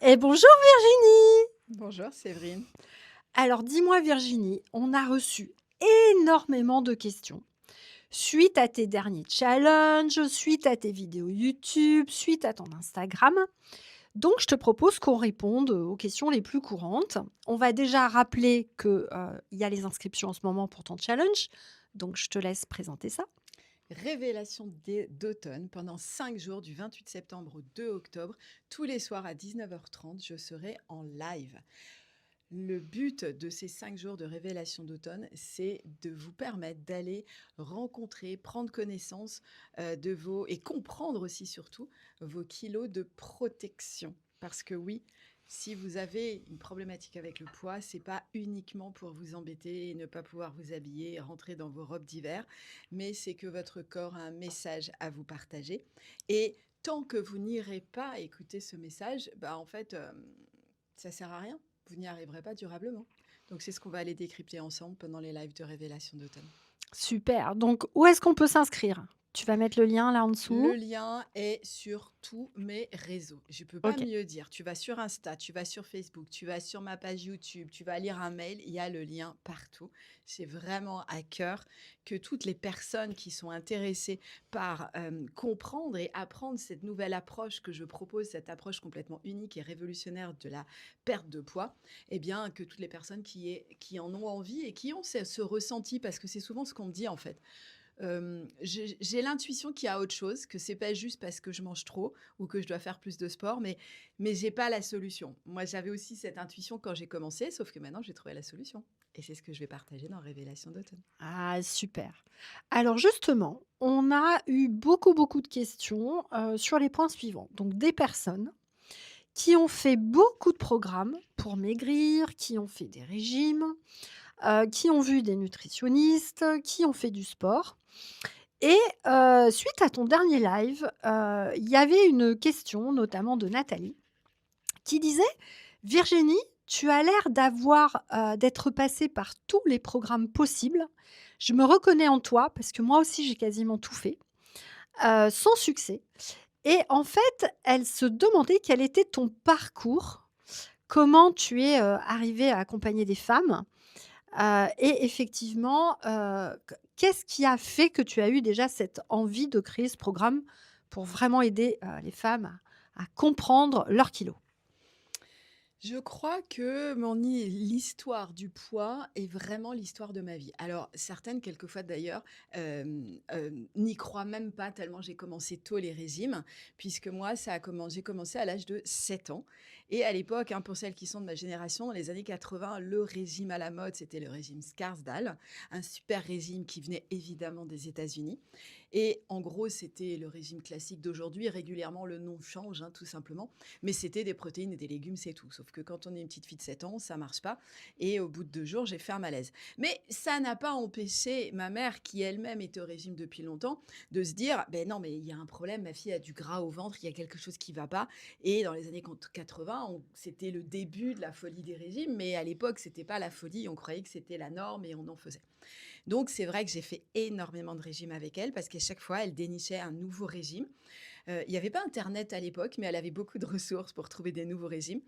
Et bonjour Virginie! Bonjour Séverine. Alors dis-moi Virginie, on a reçu énormément de questions. Suite à tes derniers challenges, suite à tes vidéos YouTube, suite à ton Instagram. Donc je te propose qu'on réponde aux questions les plus courantes. On va déjà rappeler que, il y a les inscriptions en ce moment pour ton challenge, donc je te laisse présenter ça. Révélation d'automne pendant 5 jours du 28 septembre au 2 octobre. Tous les soirs à 19h30, je serai en live. Le but de ces 5 jours de révélation d'automne, c'est de vous permettre d'aller rencontrer, prendre connaissance de vos et comprendre aussi surtout vos kilos de protection. Parce que oui, si vous avez une problématique avec le poids, c'est pas uniquement pour vous embêter et ne pas pouvoir vous habiller et rentrer dans vos robes d'hiver, mais c'est que votre corps a un message à vous partager. Et tant que vous n'irez pas écouter ce message, bah en fait, ça sert à rien. Vous n'y arriverez pas durablement. Donc c'est ce qu'on va aller décrypter ensemble pendant les lives de révélation d'automne. Super, donc où est-ce qu'on peut s'inscrire? Tu vas mettre le lien là en Le dessous? lien est sur tous mes réseaux. Je peux pas OK. mieux dire. Tu vas sur Insta, tu vas sur Facebook, tu vas sur ma page YouTube, tu vas lire un mail, il y a le lien partout. C'est vraiment à cœur que toutes les personnes qui sont intéressées par comprendre et apprendre cette nouvelle approche que je propose, cette approche complètement unique et révolutionnaire de la perte de poids, eh bien que toutes les personnes qui en ont envie et qui ont ce ressenti, parce que c'est souvent ce qu'on me dit en fait. J'ai l'intuition qu'il y a autre chose, que c'est pas juste parce que je mange trop ou que je dois faire plus de sport, mais j'ai pas la solution. Moi, j'avais aussi cette intuition quand j'ai commencé, sauf que maintenant j'ai trouvé la solution et c'est ce que je vais partager dans Révélation d'automne. Ah super. Alors justement, on a eu beaucoup, beaucoup de questions, sur les points suivants. Donc des personnes qui ont fait beaucoup de programmes pour maigrir, qui ont fait des régimes, qui ont vu des nutritionnistes, qui ont fait du sport et suite à ton dernier live, il y avait une question notamment de Nathalie qui disait: «Virginie, tu as l'air d'être passée par tous les programmes possibles. Je me reconnais en toi parce que moi aussi j'ai quasiment tout fait, sans succès» et en fait, elle se demandait quel était ton parcours, comment tu es, arrivée à accompagner des femmes, et effectivement, qu'est-ce qui a fait que tu as eu déjà cette envie de créer ce programme pour vraiment aider, les femmes à comprendre leurs kilos? Je crois que l'histoire du poids est vraiment l'histoire de ma vie. Alors certaines, quelquefois d'ailleurs, n'y croient même pas tellement j'ai commencé tôt les régimes, puisque moi j'ai commencé à l'âge de 7 ans et à l'époque, hein, pour celles qui sont de ma génération, dans les années 80, le régime à la mode, c'était le régime Scarsdale, un super régime qui venait évidemment des États-Unis et en gros, c'était le régime classique d'aujourd'hui. Régulièrement, le nom change, hein, tout simplement, mais c'était des protéines et des légumes, c'est tout. Sauf que quand on est une petite fille de 7 ans, ça marche pas. Et au bout de 2 jours, j'ai fait un malaise. Mais ça n'a pas empêché ma mère, qui elle-même était au régime depuis longtemps, de se dire: ben non, mais il y a un problème, ma fille a du gras au ventre, il y a quelque chose qui va pas». Et dans les années 80, c'était le début de la folie des régimes, mais à l'époque, c'était pas la folie, on croyait que c'était la norme et on en faisait. Donc c'est vrai que j'ai fait énormément de régimes avec elle parce qu'à chaque fois, elle dénichait un nouveau régime. Il y avait pas internet à l'époque, mais elle avait beaucoup de ressources pour trouver des nouveaux régimes.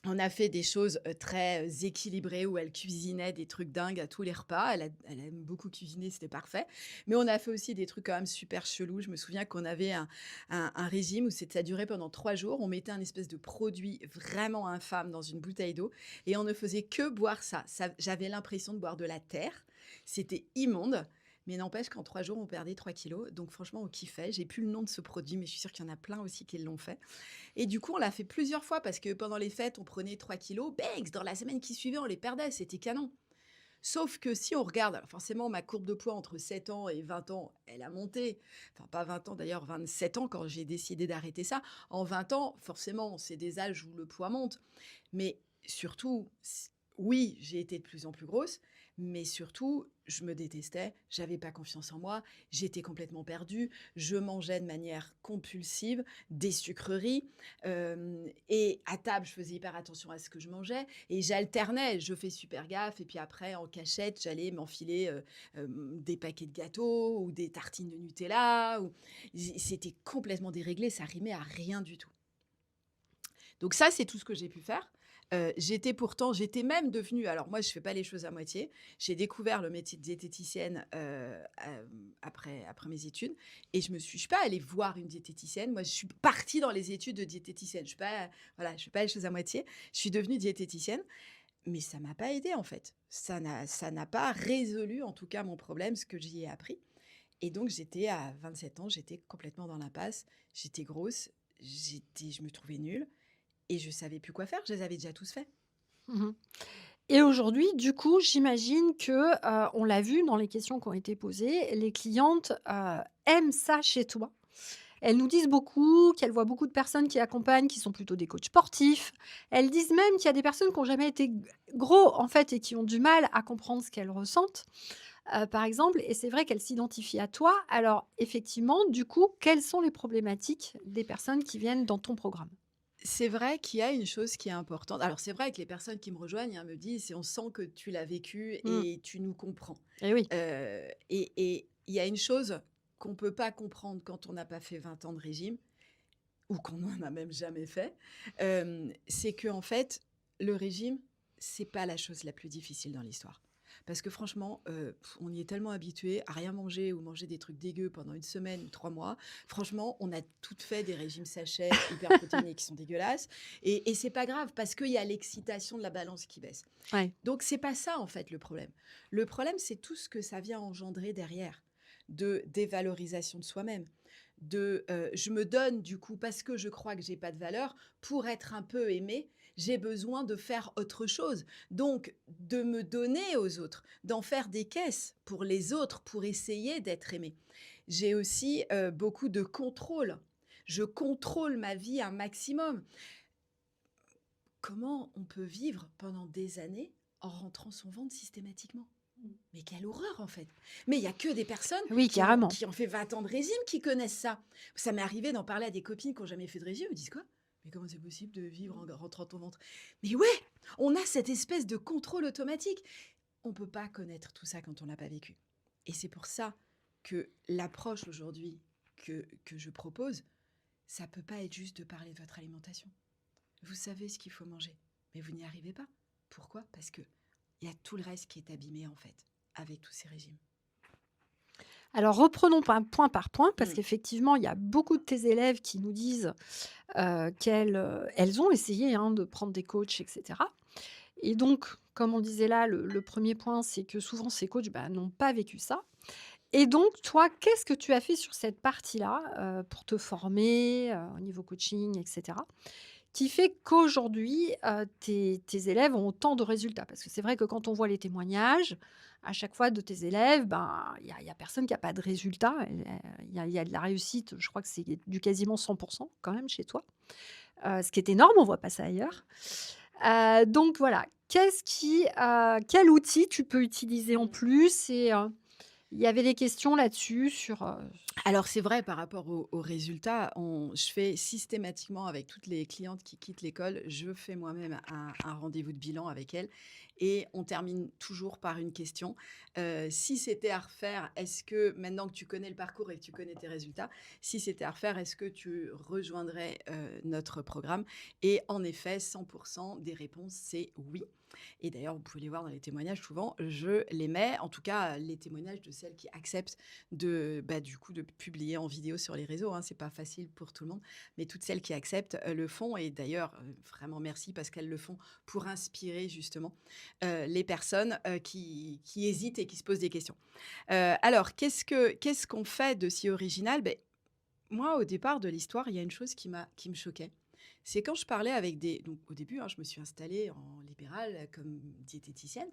On a fait des choses, très, équilibrées où elle cuisinait des trucs dingues à tous les repas. Elle aime beaucoup cuisiner, c'était parfait. Mais on a fait aussi des trucs quand même super chelous. Je me souviens qu'on avait un régime où ça durait pendant 3 jours. On mettait un espèce de produit vraiment infâme dans une bouteille d'eau et on ne faisait que boire ça. J'avais l'impression de boire de la terre. C'était immonde, mais n'empêche qu'en 3 jours, on perdait 3 kilos. Donc franchement, on kiffait. J'ai plus le nom de ce produit, mais je suis sûre qu'il y en a plein aussi qui l'ont fait. Et du coup, on l'a fait plusieurs fois parce que pendant les fêtes, on prenait 3 kilos, bangs, dans la semaine qui suivait, on les perdait, c'était canon. Sauf que si on regarde, alors forcément, ma courbe de poids entre 7 ans et 20 ans, elle a monté. Enfin, pas 20 ans d'ailleurs, 27 ans quand j'ai décidé d'arrêter ça. En 20 ans, forcément, c'est des âges où le poids monte. Mais surtout, oui, j'ai été de plus en plus grosse, mais surtout, je me détestais, j'avais pas confiance en moi, j'étais complètement perdue, je mangeais de manière compulsive des sucreries, et à table, je faisais hyper attention à ce que je mangeais et j'alternais. Je fais super gaffe et puis après, en cachette, j'allais m'enfiler, des paquets de gâteaux ou des tartines de Nutella ou c'était complètement déréglé, ça rimait à rien du tout. Donc ça, c'est tout ce que j'ai pu faire. J'étais même devenue, alors moi, je fais pas les choses à moitié. J'ai découvert le métier de diététicienne, après mes études et je suis pas allée voir une diététicienne. Moi, je suis partie dans les études de diététicienne. Je suis pas voilà, je fais pas les choses à moitié. Je suis devenue diététicienne, mais ça m'a pas aidée, en fait. Ça n'a pas résolu, en tout cas, mon problème, ce que j'y ai appris. Et donc, j'étais à 27 ans, j'étais complètement dans l'impasse. J'étais grosse, je me trouvais nulle et je savais plus quoi faire. Je les avais déjà tous faits. Mmh. Et aujourd'hui, du coup, j'imagine que, on l'a vu dans les questions qui ont été posées, les clientes, aiment ça chez toi. Elles nous disent beaucoup qu'elles voient beaucoup de personnes qui accompagnent, qui sont plutôt des coachs sportifs. Elles disent même qu'il y a des personnes qui ont jamais été gros, en fait, et qui ont du mal à comprendre ce qu'elles ressentent, par exemple, et c'est vrai qu'elles s'identifient à toi. Alors effectivement, du coup, quelles sont les problématiques des personnes qui viennent dans ton programme? C'est vrai qu'il y a une chose qui est importante. Alors, c'est vrai que les personnes qui me rejoignent, hein, me disent: «On sent que tu l'as vécu Mmh. et tu nous comprends». Et oui. Et il y a une chose qu'on peut pas comprendre quand on n'a pas fait 20 ans de régime ou qu'on n'en a même jamais fait, c'est que en fait, le régime, c'est pas la chose la plus difficile dans l'histoire. Parce que franchement, on y est tellement habitué à rien manger ou manger des trucs dégueux pendant une semaine ou 3 mois. Franchement, on a toutes fait des régimes sachets hyper protéinés qui sont dégueulasses et c'est pas grave parce qu'il y a l'excitation de la balance qui baisse. Ouais. Donc c'est pas ça en fait le problème. Le problème, c'est tout ce que ça vient engendrer derrière, de dévalorisation de soi-même, je me donne du coup parce que je crois que j'ai pas de valeur, pour être un peu aimé, j'ai besoin de faire autre chose. Donc de me donner aux autres, d'en faire des caisses pour les autres, pour essayer d'être aimé. J'ai aussi, beaucoup de contrôle. Je contrôle ma vie un maximum. Comment on peut vivre pendant des années en rentrant son ventre systématiquement? Mais quelle horreur, en fait! Mais il y a que des personnes Oui, qui ont carrément. qui ont fait 20 ans de régime qui connaissent ça. Ça m'est arrivé d'en parler à des copines qui ont jamais fait de régime, elles me disent: «Quoi? Mais comment c'est possible de vivre en rentrant ton ventre?» Mais ouais! On a cette espèce de contrôle automatique. On peut pas connaître tout ça quand on l'a pas vécu. Et c'est pour ça que l'approche aujourd'hui que je propose, ça peut pas être juste de parler de votre alimentation. Vous savez ce qu'il faut manger, mais vous n'y arrivez pas. Pourquoi? Parce que il y a tout le reste qui est abîmé, en fait, avec tous ces régimes. Alors reprenons point par point, parce Mmh. qu'effectivement, il y a beaucoup de tes élèves qui nous disent, qu'elles, elles ont essayé, hein, de prendre des coachs et cetera, et donc comme on disait là, le 1er point, c'est que souvent ces coachs, bah, n'ont pas vécu ça, et donc toi, qu'est-ce que tu as fait sur cette partie-là, pour te former, au niveau coaching et cetera? Qui fait qu'aujourd'hui, tes élèves ont autant de résultats? Parce que c'est vrai que quand on voit les témoignages, à chaque fois de tes élèves, ben, il y a personne qui a pas de résultats, il y a de la réussite, je crois que c'est du quasiment 100 quand même chez toi, ce qui est énorme, on voit pas ça ailleurs. Donc voilà, quel outil tu peux utiliser en Mmh. plus, et il y avait des questions là-dessus sur, Alors c'est vrai par rapport aux résultats, je fais systématiquement avec toutes les clientes qui quittent l'école, je fais moi-même un rendez-vous de bilan avec elles et on termine toujours par une question. Si c'était à refaire, est-ce que maintenant que tu connais le parcours et que tu connais tes résultats, si c'était à refaire, est-ce que tu rejoindrais, notre programme? Et en effet, 100 des réponses, c'est oui. Et d'ailleurs, vous pouvez les voir dans les témoignages, souvent, je les mets, en tout cas, les témoignages de celles qui acceptent du coup, de publier en vidéo sur les réseaux, hein. C'est pas facile pour tout le monde, mais toutes celles qui acceptent, le font et d'ailleurs, vraiment merci parce qu'elles le font pour inspirer justement, les personnes, qui hésitent et qui se posent des questions. Alors qu'est-ce qu'on fait de si original? Beh, moi, au départ de l'histoire, il y a une chose qui me choquait. C'est quand je parlais avec des donc au début, hein, je me suis installée en libéral, comme diététicienne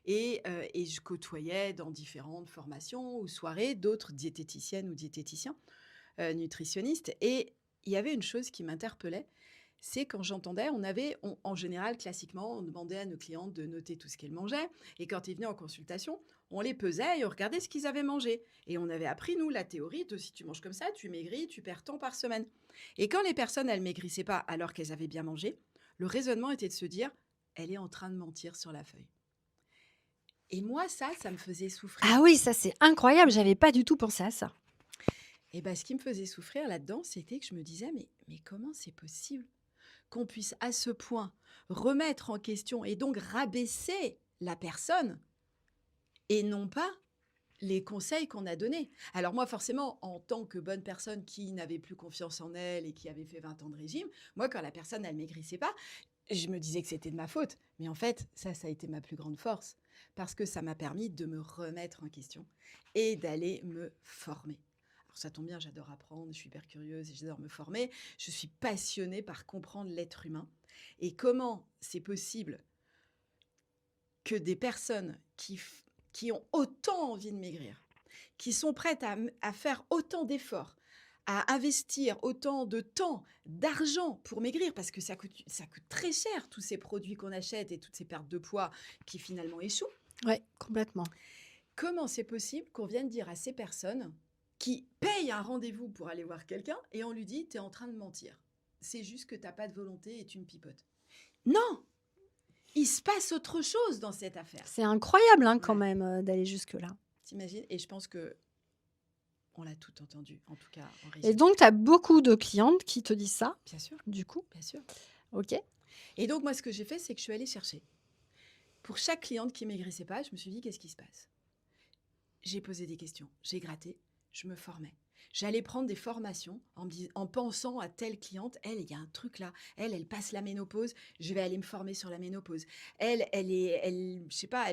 et je côtoyais dans différentes formations ou soirées d'autres diététiciennes ou diététiciens, nutritionnistes et il y avait une chose qui m'interpellait, c'est quand j'entendais en général, classiquement, on demandait à nos clientes de noter tout ce qu'elles mangeaient et quand ils venaient en consultation, on les pesait et on regardait ce qu'ils avaient mangé et on avait appris, nous, la théorie de: «Si tu manges comme ça, tu maigris, tu perds tant par semaine» et quand les personnes, elles maigrissaient pas alors qu'elles avaient bien mangé, le raisonnement était de se dire: «Elle est en train de mentir sur la feuille» et moi, ça me faisait ah souffrir. oui, ça c'est incroyable, j'avais pas du tout pensé à ça. Et ben, ce qui me faisait souffrir là-dedans, c'était que je me disais: «Mais comment c'est possible?» qu'on puisse à ce point remettre en question et donc rabaisser la personne et non pas les conseils qu'on a donnés. Alors moi, forcément, en tant que bonne personne qui n'avait plus confiance en elle et qui avait fait 20 ans de régime, moi, quand la personne, elle maigrissait pas, je me disais que c'était de ma faute. Mais en fait, ça a été ma plus grande force parce que ça m'a permis de me remettre en question et d'aller me former. Alors ça tombe bien, j'adore apprendre, je suis hyper curieuse et j'adore me former. Je suis passionnée par comprendre l'être humain et comment c'est possible que des personnes qui ont autant envie de maigrir, qui sont prêtes à faire autant d'efforts, à investir autant de temps, d'argent pour maigrir, parce que ça coûte très cher, tous ces produits qu'on achète et toutes ces pertes de poids qui finalement échouent. Ouais, complètement. Comment c'est possible qu'on vienne dire à ces personnes qui payent un rendez-vous pour aller voir quelqu'un et on lui dit « t'es en train de mentir, c'est juste que t'as pas de volonté et tu me pipotes ». Non, il se passe autre chose dans cette affaire. C'est incroyable hein, quand Ouais, même d'aller jusque-là. t'imagines? Et je pense que on l'a tout entendu, en tout cas en Et régime. donc, tu as beaucoup de clientes qui te disent ça, Bien sûr, du coup. bien sûr. OK. Et donc, moi, ce que j'ai fait, c'est que je suis allée chercher. Pour chaque cliente qui maigrissait pas, je me suis dit, qu'est-ce qui se passe? J'ai posé des questions, j'ai gratté, je me formais. J'allais prendre des formations en pensant à telle cliente, elle, il y a un truc là, elle passe la ménopause, je vais aller me former sur la ménopause. Je sais pas,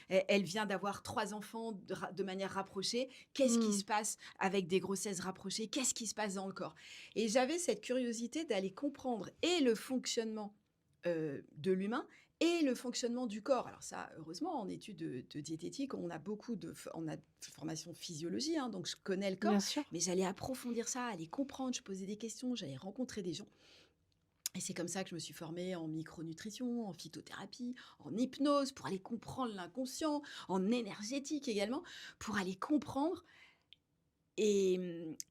elle vient d'avoir 3 enfants de manière rapprochée. Qu'est-ce qui Mmh. se passe avec des grossesses rapprochées? Qu'est-ce qui se passe dans le corps? Et j'avais cette curiosité d'aller comprendre et le fonctionnement de l'humain et le fonctionnement du corps. Alors ça, heureusement, en études de diététique, on a on a de formation physiologie, hein, donc je connais le corps, Bien sûr. mais j'allais approfondir ça, aller comprendre, je posais des questions, j'allais rencontrer des gens. Et c'est comme ça que je me suis formée en micronutrition, en phytothérapie, en hypnose, pour aller comprendre l'inconscient, en énergétique également, pour aller comprendre et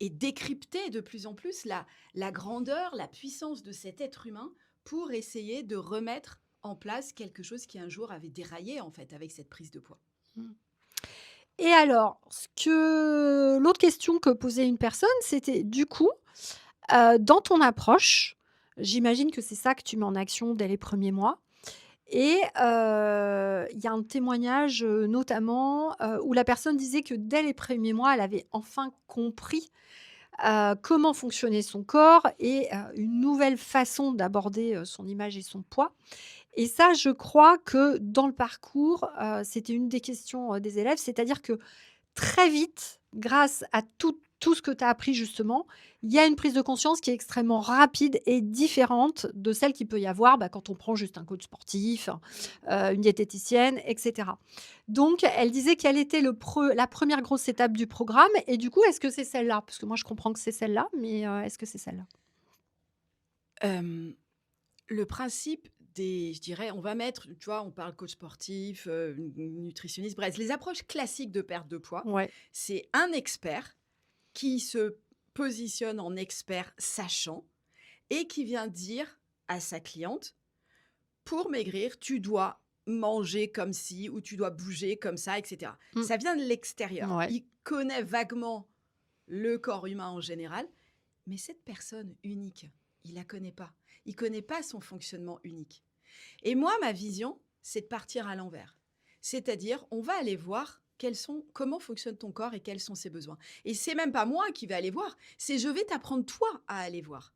décrypter de plus en plus la grandeur, la puissance de cet être humain pour essayer de remettre en place quelque chose qui un jour avait déraillé en fait avec cette prise de poids. Mmh. Et alors, l'autre question que posait une personne, c'était du coup, dans ton approche, j'imagine que c'est ça que tu mets en action dès les premiers mois et il y a un témoignage, notamment, où la personne disait que dès les premiers mois, elle avait enfin compris, comment fonctionnait son corps et une nouvelle façon d'aborder, son image et son poids. Et ça, je crois que dans le parcours, c'était une des questions, des élèves, c'est-à-dire que très vite, grâce à tout ce que tu as appris justement, il y a une prise de conscience qui est extrêmement rapide et différente de celle qu'il peut y avoir, bah, quand on prend juste un coach sportif, une diététicienne et cetera. Donc elle disait quelle était la première grosse étape du programme et du coup, est-ce que c'est celle-là? Parce que moi je comprends que c'est celle-là, mais est-ce que c'est celle-là? Euh, le principe je dirais, on va mettre, tu vois, on parle coach sportif, nutritionniste, bref, les approches classiques de perte de poids, Ouais. c'est un expert qui se positionne en expert sachant et qui vient dire à sa cliente, pour maigrir, tu dois manger comme ci ou tu dois bouger comme ça, etc. Mmh. Ça vient de l'extérieur. Ouais. Il connaît vaguement le corps humain en général, mais cette personne unique, il la connaît pas. Il connaît pas son fonctionnement unique. Et moi, ma vision, c'est de partir à l'envers. C'est-à-dire, on va aller voir comment fonctionne ton corps et quels sont ses besoins. Et c'est même pas moi qui vais aller voir, c'est je vais t'apprendre toi à aller voir.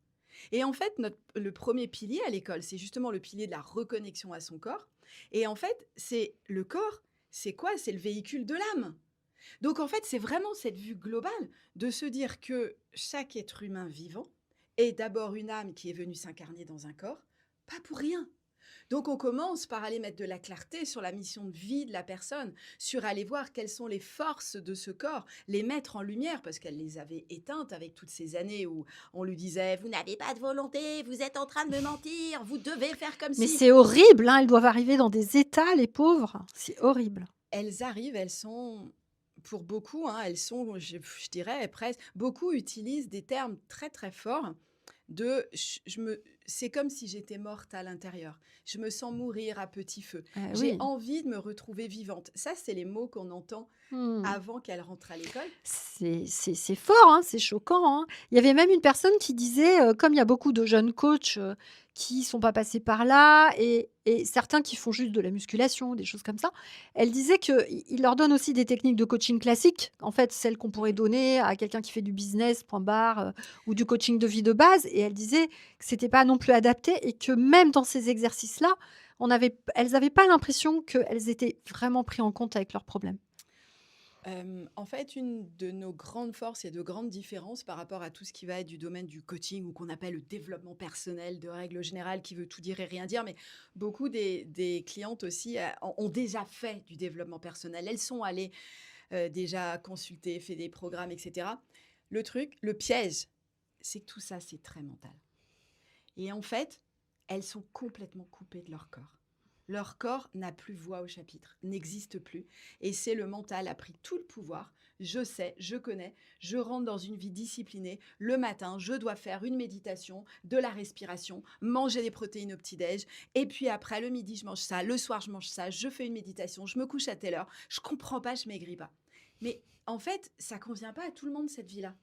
Et en fait, le premier pilier à l'école, c'est justement le pilier de la reconnexion à son corps. Et en fait, c'est le corps, c'est quoi? C'est le véhicule de l'âme. Donc en fait, c'est vraiment cette vue globale de se dire que chaque être humain vivant est d'abord une âme qui est venue s'incarner dans un corps, pas pour rien. Donc on commence par aller mettre de la clarté sur la mission de vie de la personne, sur aller voir quelles sont les forces de ce corps, les mettre en lumière, parce qu'elle les avait éteintes avec toutes ces années où on lui disait « Vous n'avez pas de volonté, vous êtes en train de me mentir, vous devez faire comme Mais si… » c'est horrible, hein, elles doivent arriver dans des états, les pauvres. C'est horrible. Elles arrivent, elles sont, pour beaucoup, hein, elles sont, je dirais presque, beaucoup utilisent des termes très très forts, c'est comme si j'étais morte à l'intérieur. Je me sens mourir à petit feu. J'ai Oui. envie de me retrouver vivante. Ça, c'est les mots qu'on entend Mmh. avant qu'elle rentre à l'école. C'est fort, hein, c'est choquant, hein. Il y avait même une personne qui disait, comme il y a beaucoup de jeunes coachs, qui sont pas passés par là et certains qui font juste de la musculation, des choses comme ça. Elle disait qu'il leur donne aussi des techniques de coaching classiques, en fait, celles qu'on pourrait Mhm. donner à quelqu'un qui fait du business, point barre, ou du coaching de vie de base et elle disait que c'était pas non plus adapté et que même dans ces exercices-là, elles avaient pas l'impression qu'elles étaient vraiment pris en compte avec leurs problèmes. En fait, une de nos grandes forces et de grandes différences par rapport à tout ce qui va être du domaine du coaching ou qu'on appelle le développement personnel de règle générale, qui veut tout dire et rien dire, mais beaucoup des clientes aussi ont déjà fait du développement personnel. Elles sont allées déjà consulter, fait des programmes, etc. Le piège, c'est que tout ça, c'est très mental. Et en fait, elles sont complètement coupées de leur corps. Leur corps n'a plus voix au chapitre, n'existe plus. Et c'est le mental a pris tout le pouvoir. Je sais, je connais, je rentre dans une vie disciplinée. Le matin, je dois faire une méditation, de la respiration, manger des protéines au petit-déj. Et puis après, le midi, je mange ça. Le soir, je mange ça. Je fais une méditation. Je me couche à telle heure. Je comprends pas, je maigris pas. Mais en fait, ça convient pas à tout le monde, cette vie-là.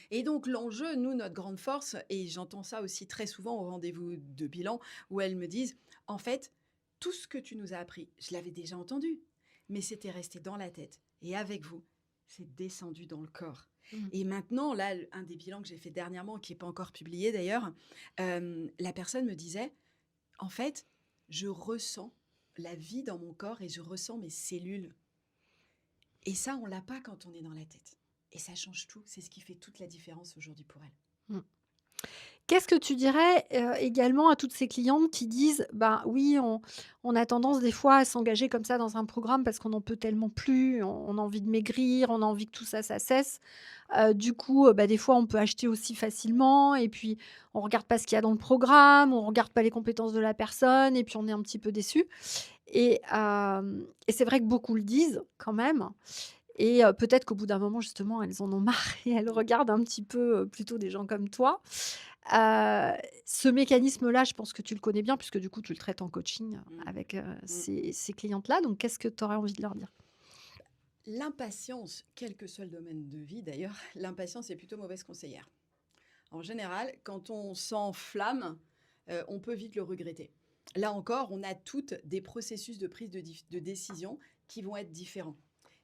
Et donc l'enjeu, nous, notre grande force, et j'entends ça aussi très souvent au rendez-vous de bilan, où elles me disent, en fait, tout ce que tu nous as appris, je l'avais déjà entendu, mais c'était resté dans la tête. Et avec vous, c'est descendu dans le corps. Mmh. Et maintenant, là, un des bilans que j'ai fait dernièrement, qui n'est pas encore publié d'ailleurs, la personne me disait, en fait, je ressens la vie dans mon corps et je ressens mes cellules. Et ça, on l'a pas quand on est dans la tête. Et ça change tout. C'est ce qui fait toute la différence aujourd'hui pour elle. Mmh. Qu'est-ce que tu dirais, également à toutes ces clientes qui disent: «Ben, oui, on a tendance des fois à s'engager comme ça dans un programme parce qu'on n'en peut tellement plus, on a envie de maigrir, on a envie que tout ça, ça cesse». Du coup, bah, des fois, on peut acheter aussi facilement et puis on regarde pas ce qu'il y a dans le programme, on regarde pas les compétences de la personne et puis on est un petit peu déçu et c'est vrai que beaucoup le disent quand même et peut-être qu'au bout d'un moment, justement, elles en ont marre et elles Mmh. regardent un petit peu, plutôt des gens comme toi. Heu, Ce mécanisme-là, je pense que tu le connais bien puisque du coup, tu le traites en coaching Mmh. avec, Mmh. ces clientes-là. Donc qu'est-ce que tu aurais envie de leur dire? L'impatience, quel que soit le domaine de vie d'ailleurs, l'impatience est plutôt mauvaise conseillère. En général, quand on s'enflamme, on peut vite le regretter. Là encore, on a toutes des processus de prise de décision qui vont être différents.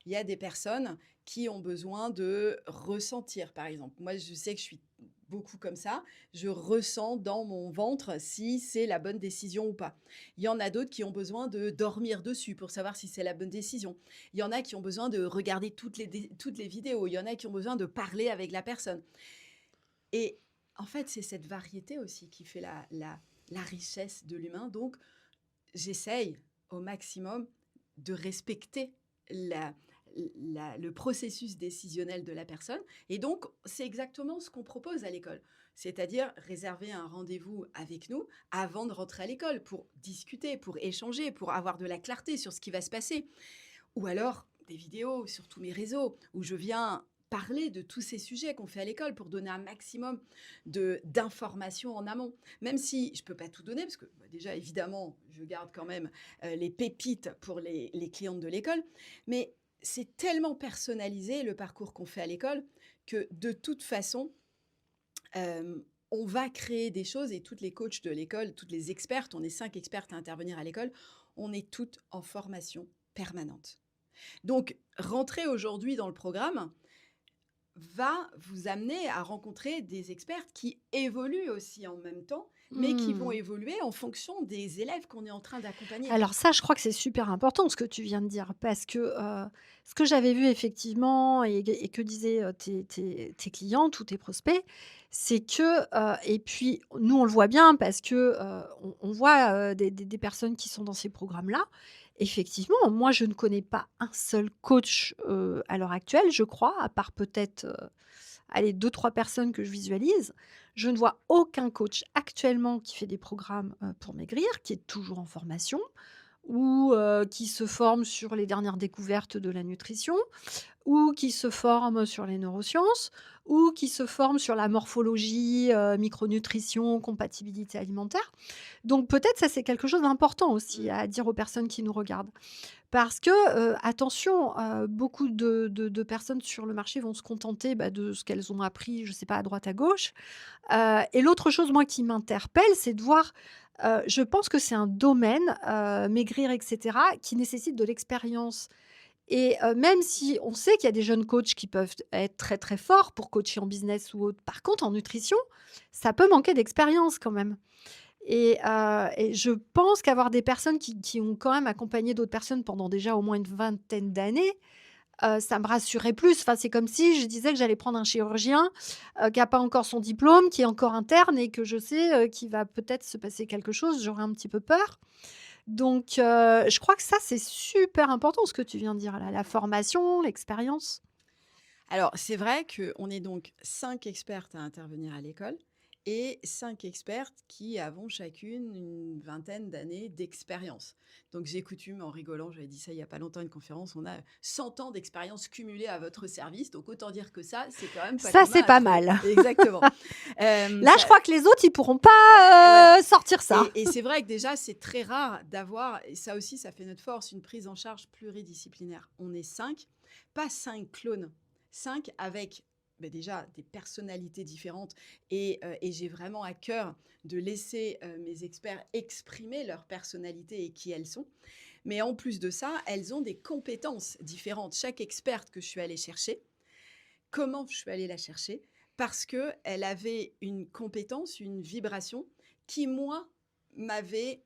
Il y a des personnes qui ont besoin de ressentir, par exemple. Moi, je sais que je suis beaucoup comme ça. Je ressens dans mon ventre si c'est la bonne décision ou pas. Il y en a d'autres qui ont besoin de dormir dessus pour savoir si c'est la bonne décision. Il y en a qui ont besoin de regarder toutes les vidéos. Il y en a qui ont besoin de parler avec la personne. Et en fait, c'est cette variété aussi qui fait la richesse de l'humain. Donc, j'essaye au maximum de respecter la, le processus décisionnel de la personne. Et donc, c'est exactement ce qu'on propose à l'école. C'est-à-dire réserver un rendez-vous avec nous avant de rentrer à l'école pour discuter, pour échanger, pour avoir de la clarté sur ce qui va se passer. Ou alors des vidéos sur tous mes réseaux où je viens parler de tous ces sujets qu'on fait à l'école pour donner un maximum d'informations en amont. Même si je ne peux pas tout donner, parce que bah, déjà, évidemment, je garde quand même les pépites pour les clientes de l'école, mais c'est tellement personnalisé le parcours qu'on fait à l'école que de toute façon, on va créer des choses et toutes les coachs de l'école, toutes les expertes, on est 5 expertes à intervenir à l'école, on est toutes en formation permanente. Donc, rentrer aujourd'hui dans le programme va vous amener à rencontrer des expertes qui évoluent aussi en même temps, mais qui vont Mmh. évoluer en fonction des élèves qu'on est en train d'accompagner. Alors ça, je crois que c'est super important ce que tu viens de dire parce que, ce que j'avais vu effectivement et que disaient, tes clientes ou tes prospects, c'est que, et puis nous, on le voit bien parce que, on voit, des personnes qui sont dans ces programmes-là. Effectivement, moi, je ne connais pas un seul coach, à l'heure actuelle, je crois, à part peut-être, allez 2-3 personnes que je visualise. Je ne vois aucun coach actuellement qui fait des programmes, pour maigrir, qui est toujours en formation ou qui se forment sur les dernières découvertes de la nutrition, ou qui se forment sur les neurosciences, ou qui se forment sur la morphologie, micronutrition, compatibilité alimentaire. Donc peut-être ça, c'est quelque chose d'important aussi Mmh. à dire aux personnes qui nous regardent. Parce que, attention, beaucoup de personnes sur le marché vont se contenter, bah, de ce qu'elles ont appris, je sais pas, à droite, à gauche. Et l'autre chose, moi, qui m'interpelle, c'est de voir, je pense que c'est un domaine, maigrir et cetera, qui nécessite de l'expérience et même si on sait qu'il y a des jeunes coachs qui peuvent être très, très forts pour coacher en business ou autre, par contre, en nutrition, ça peut manquer d'expérience quand même. Et je pense qu'avoir des personnes qui ont quand même accompagné d'autres personnes pendant déjà au moins une vingtaine d'années, ça me rassurait plus. Enfin, c'est comme si je disais que j'allais prendre un chirurgien, qui a pas encore son diplôme, qui est encore interne et que je sais, qu'il va peut-être se passer quelque chose, j'aurais un petit peu peur. Donc je crois que ça, c'est super important ce que tu viens de dire là, la formation, l'expérience. Alors, c'est vrai qu'on est donc 5 expertes à intervenir à l'école et 5 expertes qui avons chacune une vingtaine d'années d'expérience. Donc, j'ai coutume, en rigolant, j'avais dit ça il y a pas longtemps à une conférence, on a 100 ans d'expérience cumulée à votre service. Donc, autant dire que ça, c'est quand même pas Ça, commun c'est à pas trouver. mal. Exactement. Là, Ça je crois que les autres, ils pourront voilà. pas, sortir ça. Et c'est vrai que déjà, c'est très rare d'avoir, et ça aussi, ça fait notre force, une prise en charge pluridisciplinaire. On est 5, pas 5 clones, 5 avec déjà des personnalités différentes. Et j'ai vraiment à cœur de laisser mes experts exprimer leur personnalité et qui elles sont. Mais en plus de ça, elles ont des compétences différentes. Chaque experte que je suis allée chercher, comment je suis allée la chercher? Parce qu'elle avait une compétence, une vibration qui, moi, m'avait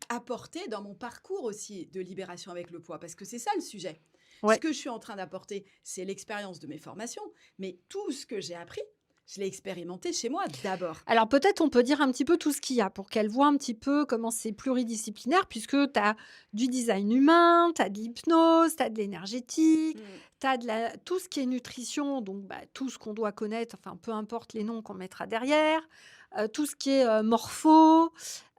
apporté dans mon parcours aussi de libération avec le poids. Parce que c'est ça le sujet. Ce Ouais. que je suis en train d'apporter, c'est l'expérience de mes formations, mais tout ce que j'ai appris, je l'ai expérimenté chez moi d'abord. Alors peut-être on peut dire un petit peu tout ce qu'il y a pour qu'elle voit un petit peu comment c'est pluridisciplinaire puisque tu as du design humain, tu as de l'hypnose, tu as de l'énergétique, Mm. tu as de la tout ce qui est nutrition, donc bah, tout ce qu'on doit connaître, enfin peu importe les noms qu'on mettra derrière, tout ce qui est, morpho,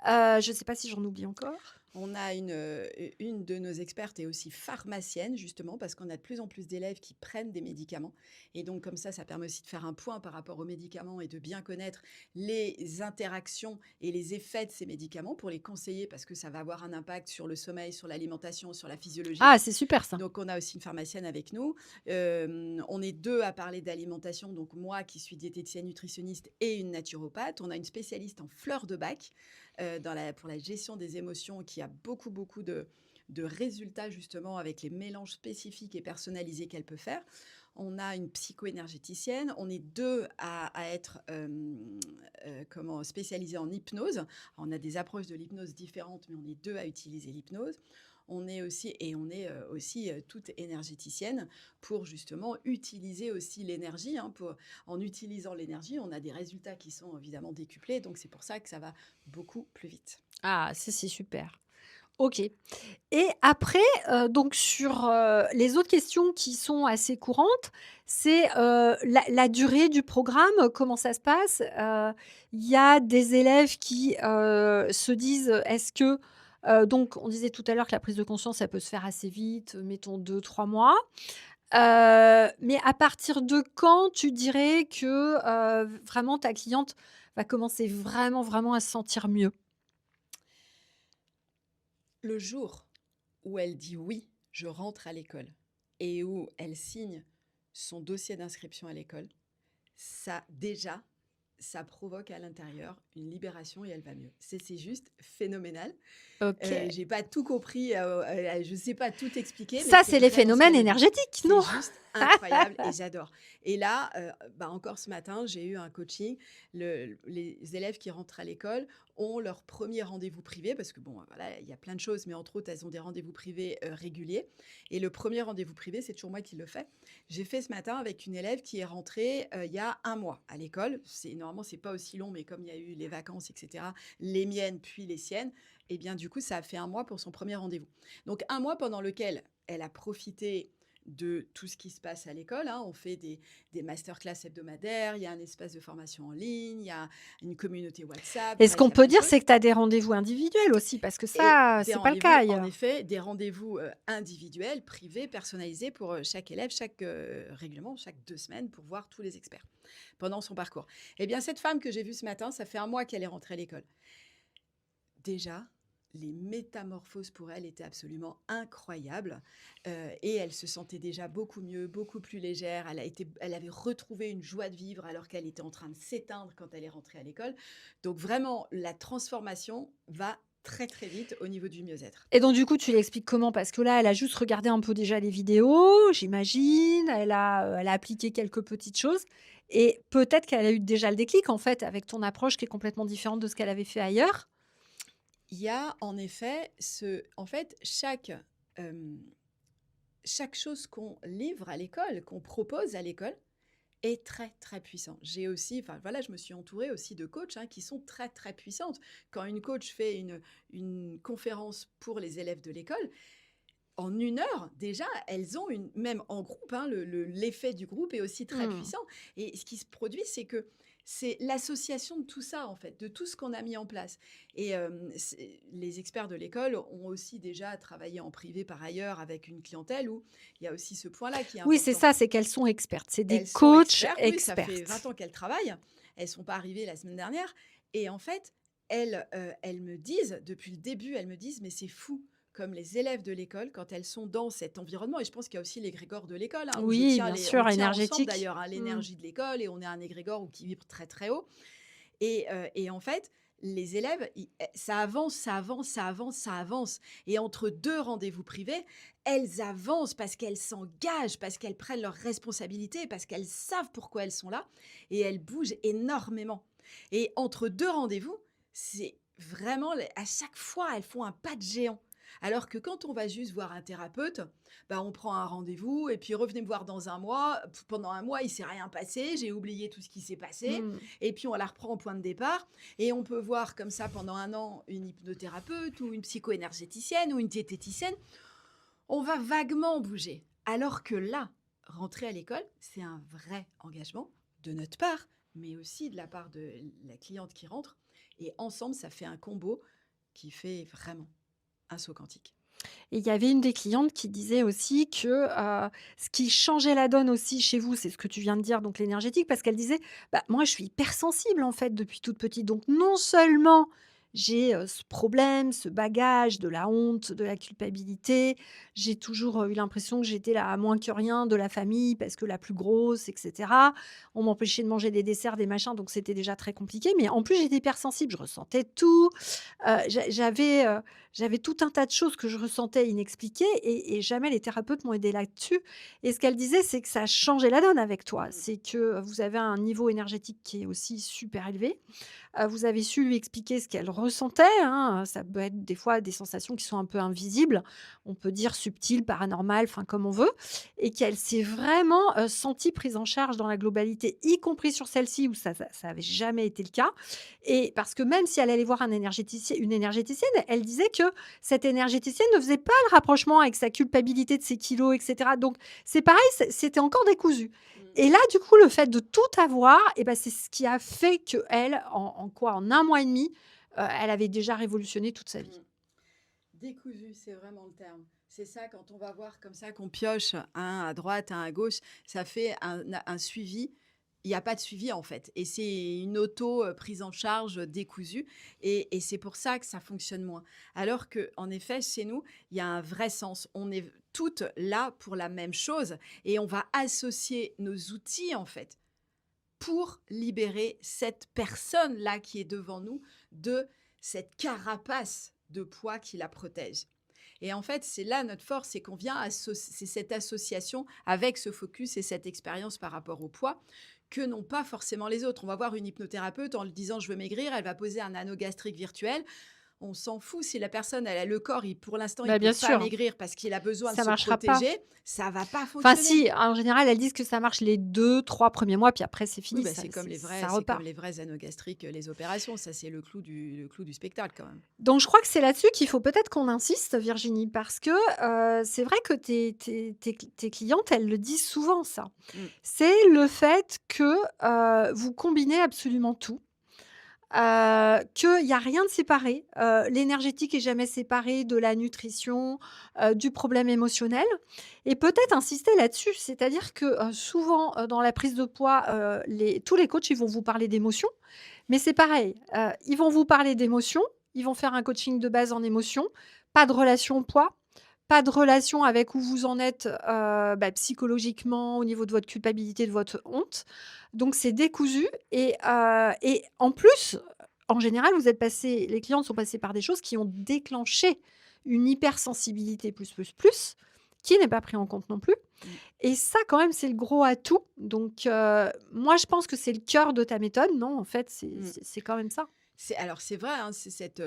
je ne sais pas si j'en oublie encore? On a une de nos expertes est aussi pharmacienne, justement, parce qu'on a de plus en plus d'élèves qui prennent des médicaments. Et donc, comme ça permet aussi de faire un point par rapport aux médicaments et de bien connaître les interactions et les effets de ces médicaments pour les conseiller, parce que ça va avoir un impact sur le sommeil, sur l'alimentation, sur la physiologie. Ah, c'est super ça. Donc, on a aussi une pharmacienne avec nous. On est 2 à parler d'alimentation, donc moi qui suis diététicienne nutritionniste et une naturopathe. On a une spécialiste en fleurs de bac pour la gestion des émotions qui a beaucoup, beaucoup de résultats justement avec les mélanges spécifiques et personnalisés qu'elle peut faire. On a une psycho-énergéticienne. On est 2 à être spécialisés en hypnose. On a des approches de l'hypnose différentes, mais on est 2 à utiliser l'hypnose. On est aussi toute énergéticienne pour justement utiliser aussi l'énergie. En utilisant l'énergie, on a des résultats qui sont évidemment décuplés. Donc, c'est pour ça que ça va beaucoup plus vite. Ah, ça c'est super. OK. Et après, donc sur, les autres questions qui sont assez courantes, c'est, la durée du programme, comment ça se passe? Il y a des élèves qui, se disent, est-ce que donc on disait tout à l'heure que la prise de conscience, elle peut se faire assez vite, mettons 2, 3 mois. Mais à partir de quand tu dirais que, vraiment ta cliente va commencer vraiment, vraiment à se sentir mieux? Le jour où elle dit oui, je rentre à l'école et où elle signe son dossier d'inscription à l'école, ça déjà, ça provoque à l'intérieur une libération et elle va mieux. C'est juste phénoménal. OK. J'ai pas tout compris, je sais pas tout expliquer, mais Ça, c'est c'est les vraiment ce qu'elle phénomènes me dit. énergétiques, C'est non? juste incroyable et j'adore. Et là, encore ce matin, j'ai eu un coaching. Les élèves qui rentrent à l'école ont leur premier rendez-vous privé parce que bon, voilà, il y a plein de choses, mais entre autres, elles ont des rendez-vous privés, réguliers et le premier rendez-vous privé, c'est toujours moi qui le fais. J'ai fait ce matin avec une élève qui est rentrée, il y a 1 mois à l'école. Normalement, c'est pas aussi long, mais comme il y a eu les vacances et cetera, les miennes puis les siennes, et bien, du coup, ça a fait 1 mois pour son premier rendez-vous. Donc 1 mois pendant lequel elle a profité de tout ce qui se passe à l'école, hein. On fait des masterclass hebdomadaires, il y a un espace de formation en ligne, il y a une communauté WhatsApp, Et ce bref, qu'on il y a peut plein de dire, choses. c'est que tu as des rendez-vous individuels aussi, parce que Et ça, des c'est pas le cas rendez-vous, en ailleurs. effet, des rendez-vous individuels, privés, personnalisés pour chaque élève, régulièrement, chaque 2 semaines, pour voir tous les experts pendant son parcours. Eh bien, cette femme que j'ai vue ce matin, ça fait un mois qu'elle est rentrée à l'école. Déjà, les métamorphoses pour elle étaient absolument incroyables, et elle se sentait déjà beaucoup mieux, beaucoup plus légère. Elle avait retrouvé une joie de vivre alors qu'elle était en train de s'éteindre quand elle est rentrée à l'école. Donc vraiment, la transformation va très, très vite au niveau du mieux-être. Et donc du coup, tu l'expliques comment? Parce que là, elle a juste regardé un peu déjà les vidéos, j'imagine, elle a appliqué quelques petites choses et peut-être qu'elle a eu déjà le déclic, en fait, avec ton approche qui est complètement différente de ce qu'elle avait fait ailleurs? Il y a en effet en fait, hem, chaque chose qu'on livre à l'école, qu'on propose à l'école, est très, très puissant. J'ai aussi, enfin voilà, je me suis entourée aussi de coachs, hein, qui sont très, très puissantes. Quand une coach fait une conférence pour les élèves de l'école, en 1 heure, déjà, elles ont même en groupe, hein, l'effet du groupe est aussi très Mmh. puissant. Et ce qui se produit, c'est que c'est l'association de tout ça, en fait, de tout ce qu'on a mis en place. Et les experts de l'école ont aussi déjà travaillé en privé par ailleurs avec une clientèle où il y a aussi ce point-là qui est Oui, c'est important. ça, c'est qu'elles sont expertes. C'est des Elles sont coachs expertes, oui, ça fait 20 expertes. ans qu'elles travaillent. Elles sont pas arrivées la semaine dernière et en fait, elles me disent, depuis le début, elles me disent: «Mais c'est fou comme les élèves de l'école, quand elles sont dans cet environnement» et je pense qu'il y a aussi l'égrégore de l'école, hein, où Oui, bien on sûr, tient ensemble énergétique. d'ailleurs, hein, Mmh. l'énergie de l'école et on est un égrégore où qui vibre très, très haut et en fait, les élèves, ça avance, ça avance, ça avance, ça avance. Et entre 2 rendez-vous privés, elles avancent parce qu'elles s'engagent, parce qu'elles prennent leurs responsabilités, parce qu'elles savent pourquoi elles sont là et elles bougent énormément. Et entre 2 rendez-vous, c'est vraiment à chaque fois, elles font un pas de géant. Alors que quand on va juste voir un thérapeute, bah, on prend un rendez-vous et puis revenez me voir dans un mois. Pendant un mois, il s'est rien passé, j'ai oublié tout ce qui s'est passé Mmh. et puis on la reprend au point de départ et on peut voir comme ça pendant un an une hypnothérapeute ou une psycho-énergéticienne ou une diététicienne. On va vaguement bouger. Alors que là, rentrer à l'école, c'est un vrai engagement de notre part, mais aussi de la part de la cliente qui rentre. Et ensemble, ça fait un combo qui fait vraiment un saut quantique. Et il y avait une des clientes qui disait aussi que, ce qui changeait la donne aussi chez vous, c'est ce que tu viens de dire, donc l'énergétique, parce qu'elle disait: «Bah, moi, je suis hypersensible, en fait, depuis toute petite. Donc non seulement j'ai, ce problème, ce bagage de la honte, de la culpabilité, j'ai toujours, eu l'impression que j'étais la moins que rien de la famille parce que la plus grosse et cetera. On m'empêchait de manger des desserts, des machins, donc c'était déjà très compliqué. Mais en plus, j'étais hypersensible, je ressentais tout. J'avais tout un tas de choses que je ressentais inexpliquées et jamais les thérapeutes m'ont aidée là-dessus et ce qu'elle disait, c'est que ça a changé la donne avec toi. Mm. C'est que vous avez un niveau énergétique qui est aussi super élevé. Vous avez su lui expliquer ce qu'elle ressentait, hein, ça peut être des fois des sensations qui sont un peu invisibles. On peut dire subtiles, paranormales, enfin comme on veut et qu'elle s'est vraiment, sentie prise en charge dans la globalité, y compris sur celle-ci où ça avait jamais été le cas et parce que même si elle allait voir une énergéticienne, elle disait que cette énergéticienne ne faisait pas le rapprochement avec sa culpabilité de ses kilos et cetera. Donc c'est pareil, c'était encore décousu. Mm. Et là, du coup, le fait de tout avoir et ben, c'est ce qui a fait qu'elle, en quoi? En un mois et demi, elle avait déjà révolutionné toute sa vie. Mm. Décousu, c'est vraiment le terme. C'est ça, quand on va voir comme ça, qu'on pioche un à droite, un à gauche, ça fait un suivi. Il n'y a pas de suivi en fait. Et c'est une prise en charge décousue. Et c'est pour ça que ça fonctionne moins. Alors qu'en effet, chez nous, il y a un vrai sens. On est toutes là pour la même chose. Et on va associer nos outils en fait pour libérer cette personne-là qui est devant nous de cette carapace de poids qui la protège. Et en fait, c'est là notre force, c'est qu'on vient c'est cette association avec ce focus et cette expérience par rapport au poids que n'ont pas forcément les autres. On va voir une hypnothérapeute en lui disant je veux maigrir, elle va poser un anneau gastrique virtuel. On s'en fout si la personne, elle a le corps, pour l'instant, il Bah, peut bien pas sûr, maigrir parce qu'il a besoin de ça se marchera pas. protéger, ça va pas Enfin fonctionner. si, en général, elles disent que ça marche les 2, 3 premiers mois, puis après c'est Oui, fini, bah, ça c'est comme repart. les vrais anneaux gastriques, les opérations. Ça, c'est le clou du spectacle quand même. Donc je crois que c'est là-dessus qu'il faut peut-être qu'on insiste, Virginie, parce que, c'est vrai que tes clientes, elles le disent souvent ça. Mmh. C'est le fait que, vous combinez absolument tout, qu'il y a rien de séparé. L'énergétique est jamais séparé de la nutrition, du problème émotionnel et peut-être insister là-dessus. C'est-à-dire que, souvent, dans la prise de poids, tous les coachs, ils vont vous parler d'émotions, mais c'est pareil, ils vont vous parler d'émotions, ils vont faire un coaching de base en émotions, pas de relation au poids, pas de relation avec où vous en êtes, psychologiquement, au niveau de votre culpabilité, de votre honte. Donc c'est décousu et en plus, en général, les clientes sont passées par des choses qui ont déclenché une hypersensibilité plus, qui n'est pas pris en compte non plus Mmh. et ça quand même, c'est le gros atout. Donc moi je pense que c'est le cœur de ta méthode, non, en fait, Mmh. c'est quand même ça? C'est vrai, hein, c'est cette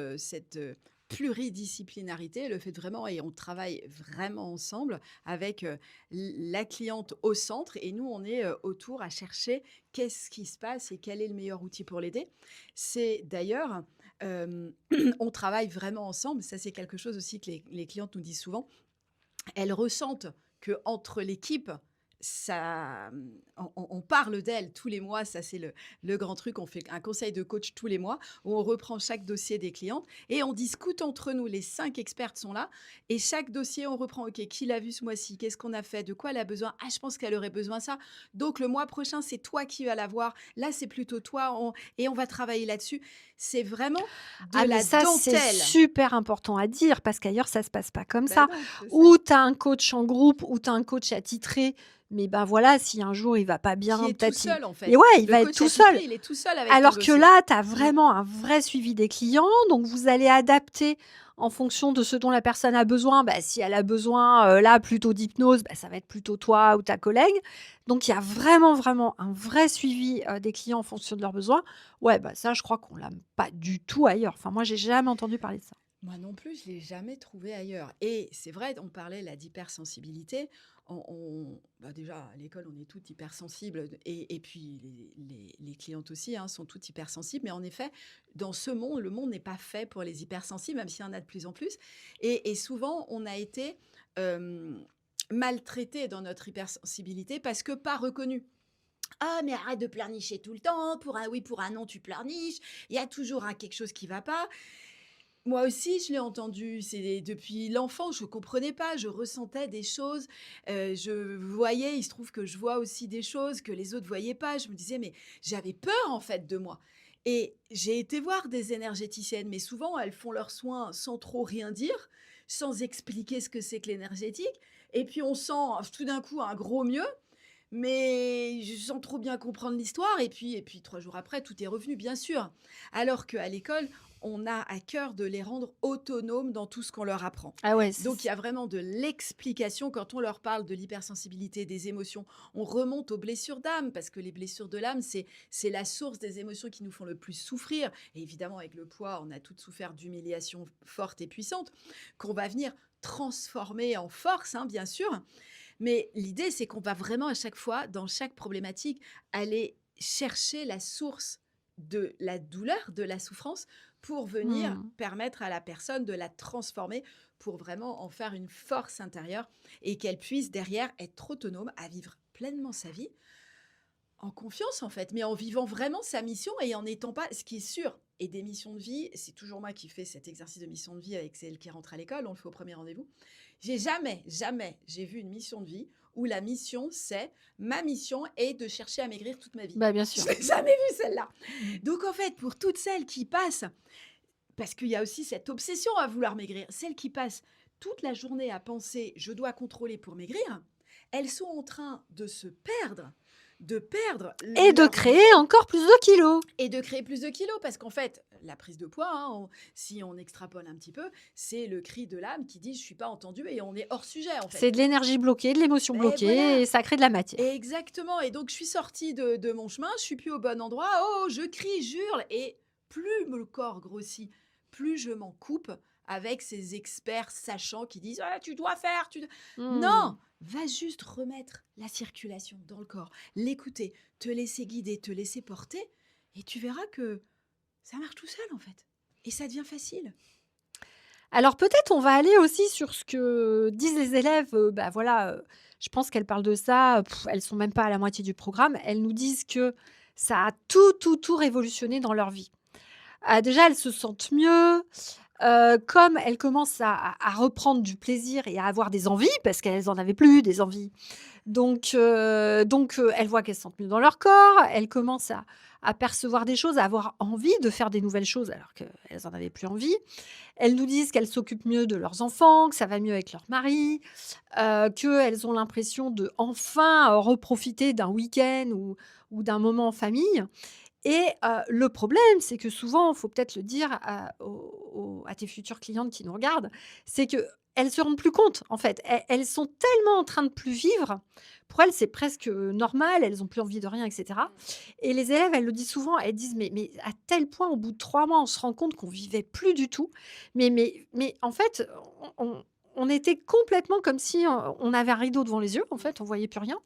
pluridisciplinarité, le fait de vraiment et on travaille vraiment ensemble avec, la cliente au centre et nous, on est, autour à chercher qu'est-ce qui se passe et quel est le meilleur outil pour l'aider. C'est d'ailleurs, on travaille vraiment ensemble, ça c'est quelque chose aussi que les clientes nous disent souvent. Elles ressentent qu'entre l'équipe, ça, on parle d'elles tous les mois, ça c'est le grand truc. On fait un conseil de coach tous les mois où on reprend chaque dossier des clientes et on discute entre nous. Les 5 expertes sont là et chaque dossier, on reprend, OK, qui l'a vu ce mois-ci? Qu'est-ce qu'on a fait? De quoi elle a besoin? Ah, je pense qu'elle aurait besoin de ça. Donc le mois prochain, c'est toi qui vas la voir. Là, c'est plutôt toi, et on va travailler là-dessus. C'est vraiment de Ah mais la ça, c'est dentelle. super important à dire parce qu'ailleurs ça se passe pas comme Ben ça. non, je sais. Ou tu as un coach en groupe, ou tu as un coach attitré, mais ben voilà, si un jour il va pas Qui bien, est tout peut-être seul, en et fait. ouais, il Le va être coach tout seul. attitré, il est tout seul avec ton Alors que dossier. là, tu as Mmh. vraiment un vrai suivi des clients, donc vous allez adapter en fonction de ce dont la personne a besoin. Bah, si elle a besoin, là, plutôt d'hypnose, bah, ça va être plutôt toi ou ta collègue. Donc il y a vraiment, vraiment un vrai suivi, des clients en fonction de leurs besoins. Ouais, bah, ça, je crois qu'on l'a pas du tout ailleurs. Enfin, moi, j'ai jamais entendu parler de ça. Moi non plus, je l'ai jamais trouvé ailleurs et c'est vrai, on parlait là d'hypersensibilité. Déjà, à l'école, on est toutes hypersensibles et puis les clientes aussi, hein, sont toutes hypersensibles. Mais en effet, dans ce monde, le monde n'est pas fait pour les hypersensibles, même s'il y en a de plus en plus et souvent, on a été, maltraités dans notre hypersensibilité parce que pas reconnus. «Ah mais arrête de pleurnicher tout le temps, pour un oui, pour un non, tu pleurniches, il y a toujours un quelque chose qui va pas». Moi aussi, je l'ai entendu, c'est depuis l'enfance, je comprenais pas, je ressentais des choses, je voyais, il se trouve que je vois aussi des choses que les autres voyaient pas. Je me disais: «Mais» j'avais peur en fait de moi et j'ai été voir des énergéticiennes, mais souvent elles font leurs soins sans trop rien dire, sans expliquer ce que c'est que l'énergétique et puis on sent tout d'un coup un gros mieux, mais sans trop bien comprendre l'histoire et puis 3 jours après, tout est revenu, bien sûr. Alors qu'à l'école, on a à cœur de les rendre autonomes dans tout ce qu'on leur apprend. Ah ouais, Donc il y a vraiment de l'explication quand on leur parle de l'hypersensibilité, des émotions. On remonte aux blessures d'âme parce que les blessures de l'âme, c'est la source des émotions qui nous font le plus souffrir. Et évidemment, avec le poids, on a toutes souffert d'humiliations fortes et puissantes qu'on va venir transformer en force, hein, bien sûr. Mais l'idée, c'est qu'on va vraiment à chaque fois, dans chaque problématique, aller chercher la source de la douleur, de la souffrance, pour venir mmh. permettre à la personne de la transformer, pour vraiment en faire une force intérieure et qu'elle puisse derrière être autonome à vivre pleinement sa vie en confiance en fait, mais en vivant vraiment sa mission et en n'étant pas ce qui est sûr et des missions de vie, c'est toujours moi qui fais cet exercice de mission de vie avec celle qui rentre à l'école, on le fait au premier rendez-vous. J'ai jamais j'ai vu une mission de vie où la mission c'est ma mission est de chercher à maigrir toute ma vie. Bah, bien Je sûr. l'ai jamais vue celle-là. Donc en fait, pour toutes celles qui passent, parce qu'il y a aussi cette obsession à vouloir maigrir, celles qui passent toute la journée à penser je dois contrôler pour maigrir, elles sont en train de perdre Et de leur créer encore plus de kilos. et de créer plus de kilos parce qu'en fait, la prise de poids, hein, si on extrapole un petit peu, c'est le cri de l'âme qui dit: «Je suis pas entendu» et on est hors sujet, en fait. C'est de l'énergie bloquée, de l'émotion Et bloquée voilà! et ça crée de la matière. Exactement et donc je suis sortie de mon chemin, je suis plus au bon endroit. Oh, je crie, j'hurle et plus le corps grossit, plus je m'en coupe avec ces experts sachants qui disent «Ah, tu dois faire, tu dois...» Mmh. Non, va juste remettre la circulation dans le corps, l'écouter, te laisser guider, te laisser porter, et tu verras que ça marche tout seul en fait. Et ça devient facile. Alors peut-être on va aller aussi sur ce que disent les élèves, bah, voilà, je pense qu'elles parlent de ça, elles sont même pas à la moitié du programme. Elles nous disent que ça a tout, tout, tout révolutionné dans leur vie. Déjà, elles se sentent mieux, comme elles commencent à reprendre du plaisir et à avoir des envies, parce qu'elles en avaient plus des envies. Donc, elles voient qu'elles se sentent mieux dans leur corps, elles commencent à percevoir des choses, à avoir envie de faire des nouvelles choses alors qu'elles en avaient plus envie. Elles nous disent qu'elles s'occupent mieux de leurs enfants, que ça va mieux avec leur mari, qu'elles ont l'impression de enfin, reprofiter d'un week-end ou d'un moment en famille. Et le problème, c'est que souvent, il faut peut-être le dire à tes futures clientes qui nous regardent, c'est qu'elles se rendent plus compte, en fait. Elles sont tellement en train de plus vivre, pour elles, c'est presque, normal, elles ont plus envie de rien et cetera. Et les élèves, elles le disent souvent, elles disent: «Mais à tel point, au bout de 3 mois, on se rend compte qu'on vivait plus du tout. Mais en fait, on était complètement comme si, on avait un rideau devant les yeux, en fait, on voyait plus rien».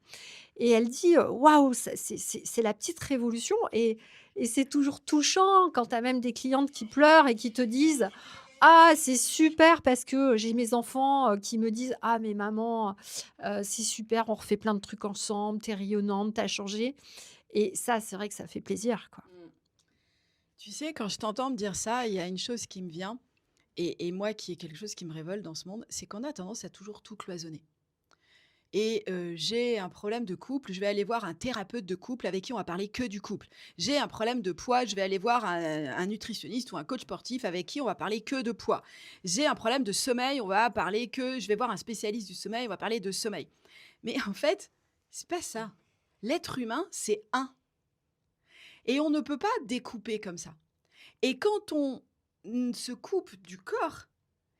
Et elle dit, «Waouh, ça c'est la petite révolution», et c'est toujours touchant quand tu as même des clientes qui pleurent et qui te disent: «Ah, c'est super parce que j'ai mes enfants, qui me disent: "Ah mais maman, c'est super, on refait plein de trucs ensemble, tu es rayonnante, tu as changé"», et ça, c'est vrai que ça fait plaisir, quoi. Mm. Tu sais, quand je t'entends me dire ça, il y a une chose qui me vient, et moi qui est quelque chose qui me révolte dans ce monde, c'est qu'on a tendance à toujours tout cloisonner. Et j'ai un problème de couple, je vais aller voir un thérapeute de couple avec qui on va parler que du couple. J'ai un problème de poids, je vais aller voir un nutritionniste ou un coach sportif avec qui on va parler que de poids. J'ai un problème de sommeil, je vais voir un spécialiste du sommeil, on va parler de sommeil. Mais en fait, c'est pas ça. L'être humain, c'est un. Et on ne peut pas découper comme ça. Et quand on se coupe du corps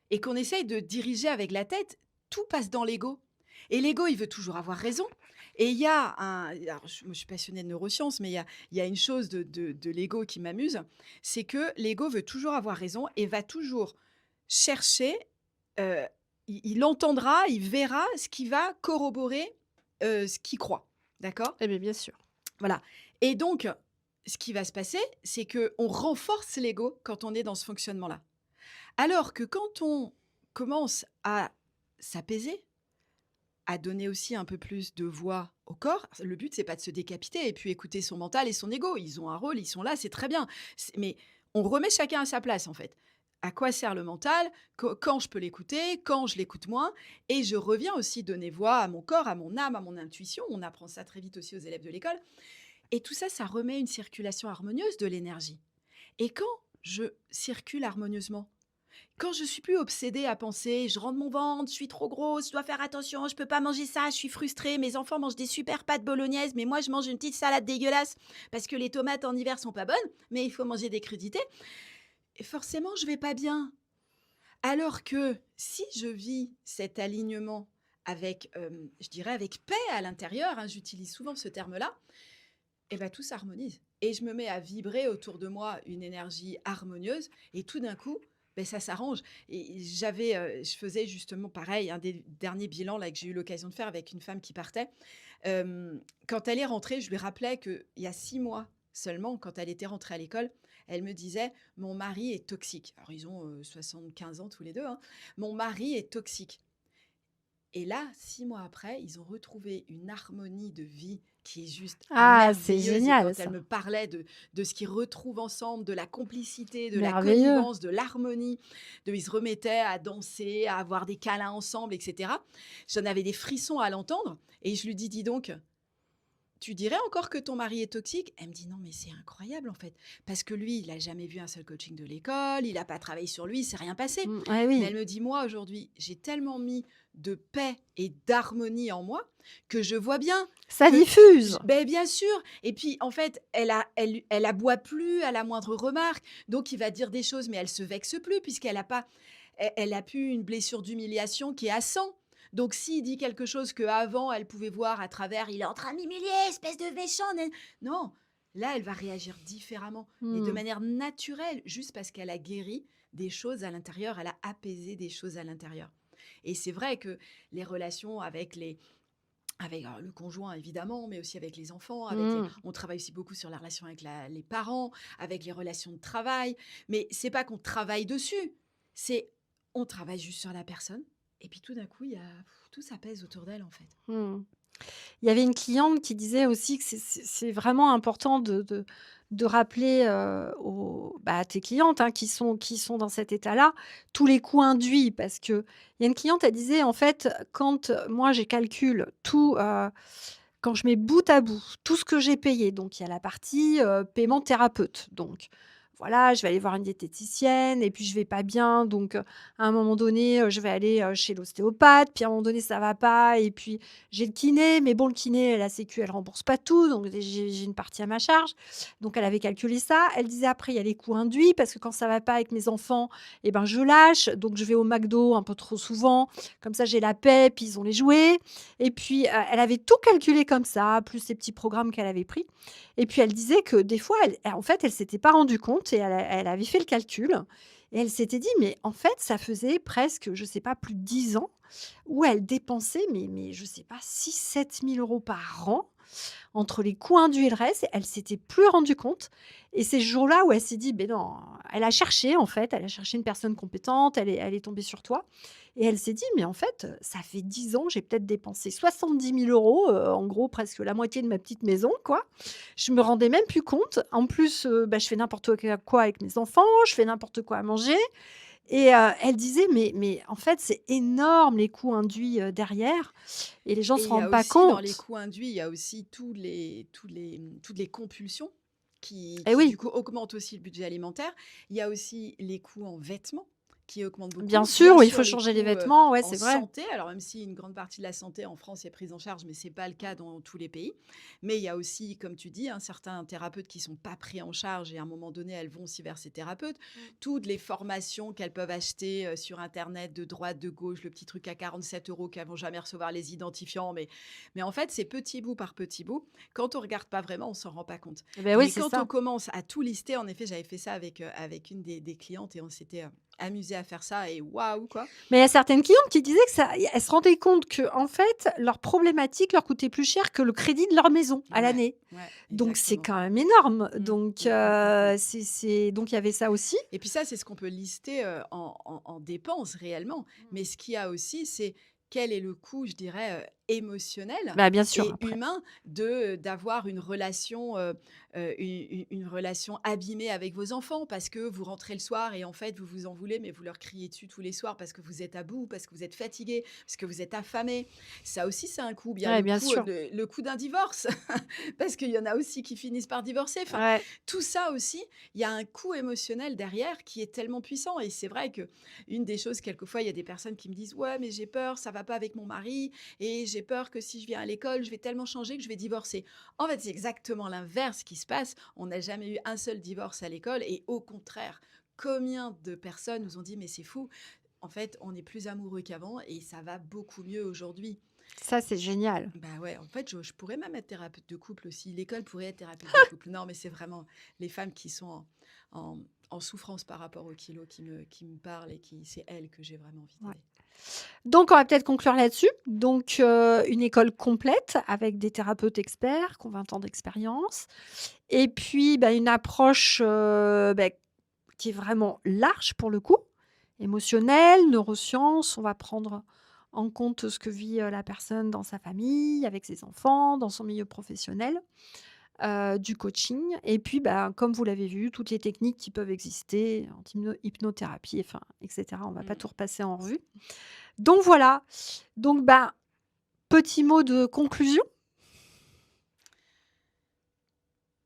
et qu'on essaye de diriger avec la tête, tout passe dans l'ego. Et l'ego, il veut toujours avoir raison. Et il y a un... Alors, moi, je suis passionnée de neurosciences, mais il y a une chose de l'ego qui m'amuse, c'est que l'ego veut toujours avoir raison et va toujours chercher, euh, il entendra, il verra ce qui va corroborer ce qu'il croit. D'accord? Eh beh, bien sûr. Voilà. Et donc, ce qui va se passer, c'est que on renforce l'ego quand on est dans ce fonctionnement-là. Alors que quand on commence à s'apaiser, à donner aussi un peu plus de voix au corps, le but, c'est pas de se décapiter et puis écouter son mental et son ego. Ils ont un rôle, ils sont là, c'est très bien. Mais on remet chacun à sa place, en fait. À quoi sert le mental? Quand je peux l'écouter? Quand je l'écoute moins? Et je reviens aussi donner voix à mon corps, à mon âme, à mon intuition. On apprend ça très vite aussi aux élèves de l'école. Et tout ça, ça remet une circulation harmonieuse de l'énergie. Et quand je circule harmonieusement, quand je suis plus obsédée à penser: «Je rentre mon ventre, je suis trop grosse, je dois faire attention, je peux pas manger ça, je suis frustrée, mes enfants mangent des super pâtes bolognaises, mais moi je mange une petite salade dégueulasse parce que les tomates en hiver sont pas bonnes, mais il faut manger des crudités», et forcément je vais pas bien. Alors que si je vis cet alignement avec, je dirais avec paix à l'intérieur, hein, j'utilise souvent ce terme-là, et ben tout s'harmonise. Et je me mets à vibrer autour de moi une énergie harmonieuse, et tout d'un coup, ben ça s'arrange. Et je faisais justement pareil, un des derniers bilans là, que j'ai eu l'occasion de faire avec une femme qui partait. Quand elle est rentrée, je lui rappelais qu'il y a 6 mois seulement, quand elle était rentrée à l'école, elle me disait: «Mon mari est toxique». Alors, ils ont 75 ans tous les deux, hein. «Mon mari est toxique». Et là, 6 mois après, ils ont retrouvé une harmonie de vie qui est juste Ah, c'est merveilleuse. Et génial quand elle ça. me parlait de ce qu'ils retrouvent ensemble, de la complicité, de la Merveilleux. connivence, de l'harmonie, ils se remettaient à danser, à avoir des câlins ensemble, etc. J'en avais des frissons à l'entendre. Et je lui dis: «Dis donc, tu dirais encore que ton mari est toxique?» Elle me dit: «Non, mais c'est incroyable en fait. Parce que lui, il n'a jamais vu un seul coaching de l'école, il n'a pas travaillé sur lui, il s'est rien passé.» Mmh, ouais, Mais oui, elle me dit: «Moi, aujourd'hui, j'ai tellement mis de paix et d'harmonie en moi que je vois bien ça que...» diffuse. Ben, bien sûr. Et puis, en fait, elle aboie plus à la moindre remarque. Donc, il va dire des choses, mais elle se vexe plus puisqu'elle a pas, elle a plus une blessure d'humiliation qui est à 100. Donc, s'il dit quelque chose qu'avant, elle pouvait voir à travers, il est en train de m'humilier, espèce de méchant. Non, là, elle va réagir différemment, mais de Mmh. manière naturelle, juste parce qu'elle a guéri des choses à l'intérieur, elle a apaisé des choses à l'intérieur. Et c'est vrai que les relations avec le conjoint évidemment, mais aussi avec les enfants, Mmh. on travaille aussi beaucoup sur la relation avec les parents, avec les relations de travail. Mais c'est pas qu'on travaille dessus, c'est on travaille juste sur la personne. Et puis tout d'un coup, tout s'apaise autour d'elle en fait. Mmh. Il y avait une cliente qui disait aussi que c'est vraiment important de rappeler, à tes clientes, hein, qui sont dans cet état-là, tous les coûts induits. Parce qu'il y a une cliente, elle disait: «En fait, quand, moi, je calcule tout, quand je mets bout à bout tout ce que j'ai payé», donc il y a la partie, paiement thérapeute, donc voilà, je vais aller voir une diététicienne et puis je vais pas bien, donc à un moment donné, je vais aller, chez l'ostéopathe, puis à un moment donné ça va pas et puis j'ai le kiné, mais bon le kiné, la sécu elle rembourse pas tout, donc j'ai une partie à ma charge. Donc elle avait calculé ça. Elle disait après il y a les coûts induits parce que quand ça va pas avec mes enfants et ben je lâche, donc je vais au McDo un peu trop souvent, comme ça j'ai la paix, puis ils ont les jouets et puis, elle avait tout calculé comme ça, plus les petits programmes qu'elle avait pris et puis elle disait que des fois, en fait, elle s'était pas rendue compte et elle avait fait le calcul et elle s'était dit: «Mais en fait, ça faisait presque, je sais pas, plus de 10 ans où elle dépensait mais je sais pas 6 000 – 7 000 € par an entre les coûts induits et le reste, elle s'était plus rendue compte et c'est ce jour-là où elle s'est dit: «Beh non», elle a cherché en fait, elle a cherché une personne compétente, elle est tombée sur toi et elle s'est dit: «Mais en fait, ça fait 10 ans, j'ai peut-être dépensé 70 000 €, en gros presque la moitié de ma petite maison quoi. Je me rendais même plus compte. En plus, je fais n'importe quoi avec mes enfants, je fais n'importe quoi à manger» et elle disait: «Mais en fait, c'est énorme les coûts induits, derrière et les gens Et se il y a rendent pas aussi dans les compte». coûts induits, il y a aussi toutes les compulsions Et qui du oui, coup augmentent aussi le budget alimentaire. Il y a aussi les coûts en vêtements qui augmentent bien beaucoup. sûr, Bien oui, il faut sûr, les changer les coûts, vêtements, ouais, en c'est vrai. santé, alors même si une grande partie de la santé en France est prise en charge, mais c'est pas le cas dans tous les pays. Mais il y a aussi, comme tu dis, hein, certains thérapeutes qui sont pas pris en charge et à un moment donné, elles vont aussi vers ces thérapeutes. Mmh. Toutes les formations qu'elles peuvent acheter, sur internet, de droite, de gauche, le petit truc à 47 € qu'elles vont jamais recevoir les identifiants, mais en fait, c'est petit bout par petit bout. Quand on regarde pas vraiment, on s'en rend pas compte. Et beh, oui, Mais c'est quand on ça. commence à tout lister, en effet, j'avais fait ça avec une des clientes et on s'était, amusés à faire ça et waouh, quoi! Mais il y a certaines clientes qui disaient que ça elles se rendaient compte qu'en fait, leurs problématiques leur coûtaient plus cher que le crédit de leur maison à Ouais, l'année. ouais, Donc c'est exactement. quand même énorme. Mmh, Donc mmh, mmh, mmh, mmh. c'est donc il y avait ça aussi. Et puis ça, c'est ce qu'on peut lister, en dépenses réellement. Mmh. Mais ce qu'il y a aussi, c'est quel est le coût, je dirais, émotionnel Bah, bien sûr, et après. humain d'avoir une relation, une relation abîmée avec vos enfants parce que vous rentrez le soir et en fait, vous vous en voulez, mais vous leur criez dessus tous les soirs parce que vous êtes à bout, parce que vous êtes fatigué, parce que vous êtes affamé. Ça aussi, c'est un coût. Bien Ouais, bien sûr. le coût d'un divorce parce qu'il y en a aussi qui finissent par divorcer. Enfin, Ouais. tout ça aussi, il y a un coût émotionnel derrière qui est tellement puissant et c'est vrai que une des choses quelquefois, il y a des personnes qui me disent: «Ouais, mais j'ai peur, ça va pas avec mon mari et j'ai peur que si je viens à l'école, je vais tellement changer que je vais divorcer». En fait, c'est exactement l'inverse qui se passe. On n'a jamais eu un seul divorce à l'école et au contraire, combien de personnes nous ont dit: «Mais c'est fou, en fait, on est plus amoureux qu'avant et ça va beaucoup mieux aujourd'hui». Ça, c'est génial. Bah, ouais, en fait, je pourrais même être thérapeute de couple aussi. L'école pourrait être thérapeute de couple. Non, mais c'est vraiment les femmes qui sont en en souffrance par rapport au kilo qui me parlent et qui c'est elles que j'ai vraiment envie Ouais. d'aider. Donc on va peut-être conclure là-dessus. Donc une école complète avec des thérapeutes experts qui ont 20 ans d'expérience et puis, une approche, qui est vraiment large pour le coup, émotionnelle, neurosciences. On va prendre en compte ce que vit, la personne dans sa famille, avec ses enfants, dans son milieu professionnel, du coaching et puis, comme vous l'avez vu, toutes les techniques qui peuvent exister en hypnothérapie, enfin et cetera. On va pas Mmh. tout repasser en revue. Donc voilà, donc petit mot de conclusion?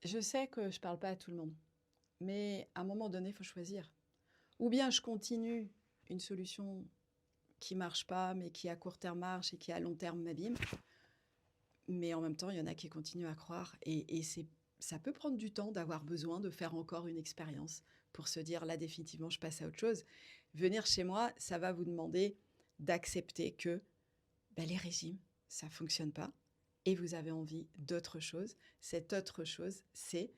Je sais que je parle pas à tout le monde, mais à un moment donné, il faut choisir. Ou bien je continue une solution qui marche pas, mais qui à court terme marche et qui à long terme m'abîme. Mais en même temps, il y en a qui continuent à croire et ça peut prendre du temps d'avoir besoin de faire encore une expérience pour se dire: «Là, définitivement, je passe à autre chose». Venir chez moi, ça va vous demander d'accepter que, les régimes, ça fonctionne pas et vous avez envie d'autre chose. Cette autre chose, c'est: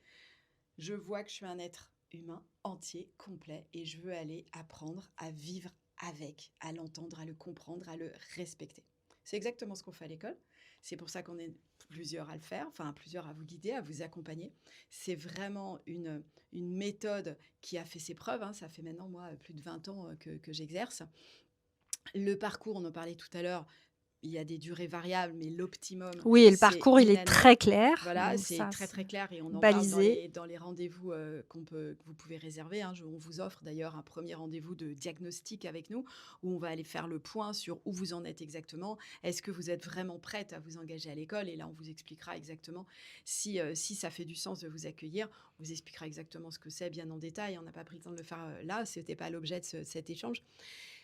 «Je vois que je suis un être humain entier, complet, et je veux aller apprendre à vivre avec, à l'entendre, à le comprendre, à le respecter. C'est exactement ce qu'on fait à l'école. C'est pour ça qu'on est plusieurs à le faire, enfin plusieurs à vous guider, à vous accompagner. C'est vraiment une méthode qui a fait ses preuves, hein. Ça fait maintenant, moi, plus de 20 ans que j'exerce. Le parcours, on en parlait tout à l'heure, il y a des durées variables, mais l'optimum, Oui et le c'est parcours, il une est année. très clair, Voilà, donc c'est ça, très, c'est très clair et on en parle dans balisé. les rendez-vous, que vous pouvez réserver, hein. On vous offre d'ailleurs un premier rendez-vous de diagnostic avec nous, où on va aller faire le point sur où vous en êtes exactement. Est-ce que vous êtes vraiment prête à vous engager à l'école? Et là, on vous expliquera exactement si ça fait du sens de vous accueillir. On vous expliquera exactement ce que c'est bien en détail. On n'a pas pris le temps de le faire, là, c'était pas l'objet de cet échange.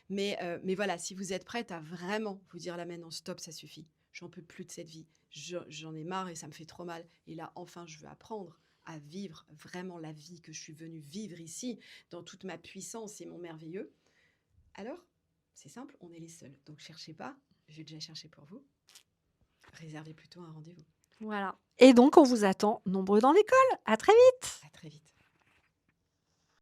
Mais voilà, si vous êtes prête à vraiment vous dire là maintenant, stop, ça suffit. J'en peux plus de cette vie. J'en ai marre et ça me fait trop mal. Et là, enfin, je veux apprendre à vivre vraiment la vie que je suis venue vivre ici, dans toute ma puissance et mon merveilleux. Alors, c'est simple, on est les seuls. Donc, cherchez pas. J'ai déjà cherché pour vous. Réservez plutôt un rendez-vous. Voilà et donc on vous attend nombreux dans l'école. À très vite.